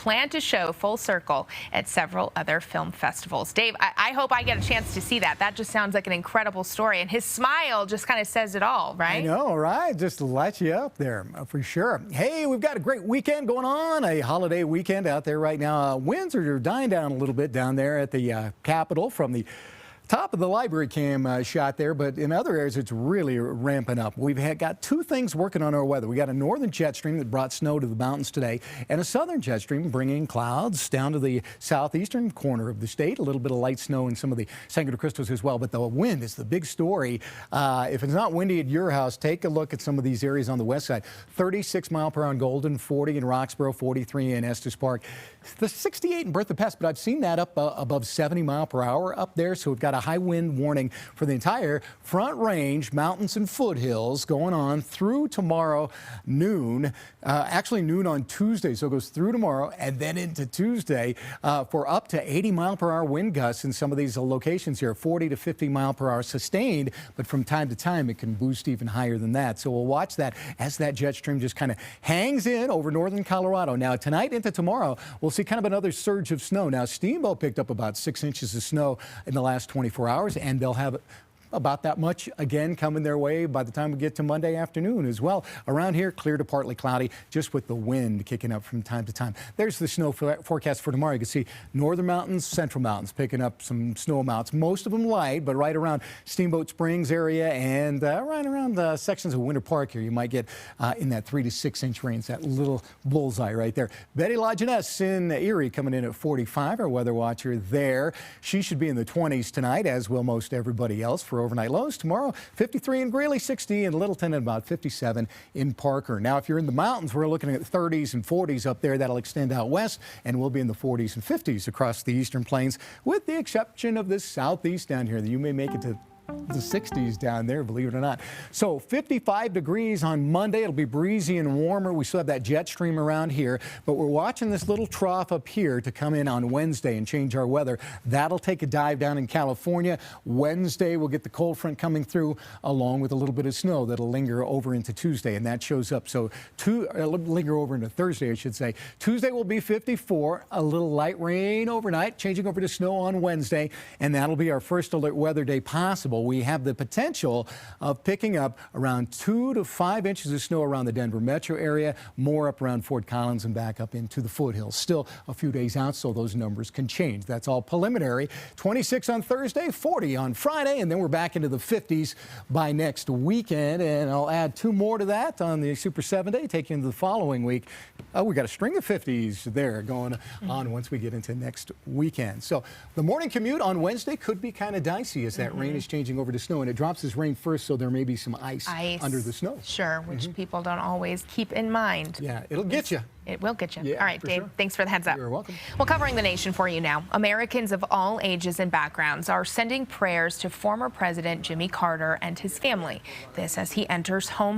plan to show full circle at several other film festivals. Dave, I hope I get a chance to see that. That just sounds like an incredible story, and his smile just kind of says it all, right? I know, right? Just lights you up there, for sure. Hey, we've got a great weekend going on, a holiday weekend out there right now. Winds are dying down a little bit down there at the Capitol from the top of the library cam shot there, but in other areas it's really ramping up. We've got two things working on our weather. We got a northern jet stream that brought snow to the mountains today, and a southern jet stream bringing clouds down to the southeastern corner of the state. A little bit of light snow in some of the Sangre de Cristos as well, but the wind is the big story. If it's not windy at your house, take a look at some of these areas on the west side. 36 mile per hour in Golden, 40 in Roxborough, 43 in Estes Park. The 68 in Bertha Pass, but I've seen that up above 70 mile per hour up there, so we've got a high wind warning for the entire Front Range, mountains and foothills going on through tomorrow noon. Actually noon on Tuesday, so it goes through tomorrow and then into Tuesday for up to 80 mile per hour wind gusts in some of these locations here, 40 to 50 mile per hour sustained, but from time to time it can boost even higher than that. So we'll watch that as that jet stream just kind of hangs in over northern Colorado. Now tonight into tomorrow, we'll see kind of another surge of snow. Now Steamboat picked up about 6 inches of snow in the last 24 hours, and they'll have about that much again coming their way by the time we get to Monday afternoon as well. Around here, clear to partly cloudy, just with the wind kicking up from time to time. There's the snow forecast for tomorrow. You can see northern mountains, central mountains picking up some snow amounts, most of them light, but right around Steamboat Springs area and right around sections of Winter Park here, you might get in that 3 to 6 inch range, that little bullseye right there. Betty Lajeunesse in Erie coming in at 45, our weather watcher there. She should be in the 20s tonight, as will most everybody else for overnight lows. Tomorrow, 53 in Greeley, 60 in Littleton, and about 57 in Parker. Now, if you're in the mountains, we're looking at 30s and 40s up there. That'll extend out west, and we'll be in the 40s and 50s across the eastern plains, with the exception of this southeast down here. You may make it to the 60s down there, believe it or not. So 55 degrees on Monday. It'll be breezy and warmer. We still have that jet stream around here, but we're watching this little trough up here to come in on Wednesday and change our weather. That'll take a dive down in California. Wednesday, we'll get the cold front coming through along with a little bit of snow that'll linger over into Tuesday, and that shows up. So linger over into Thursday, I should say. Tuesday will be 54, a little light rain overnight, changing over to snow on Wednesday, and that'll be our first alert weather day possible. We have the potential of picking up around 2 to 5 inches of snow around the Denver metro area, more up around Fort Collins and back up into the foothills. Still a few days out, so those numbers can change. That's all preliminary. 26 on Thursday, 40 on Friday, and then we're back into the 50s by next weekend. And I'll add 2 more to that on the Super 7 day, taking into the following week. We got a string of 50s there going on once we get into next weekend. So the morning commute on Wednesday could be kind of dicey as that rain is changing over to snow, and it drops as rain first, so there may be some ice under the snow. Sure, which people don't always keep in mind. Yeah, it'll get you. It will get you. Yeah, all right, Dave, thanks for the heads up. You're welcome. Well, covering the nation for you now, Americans of all ages and backgrounds are sending prayers to former President Jimmy Carter and his family. This as he enters home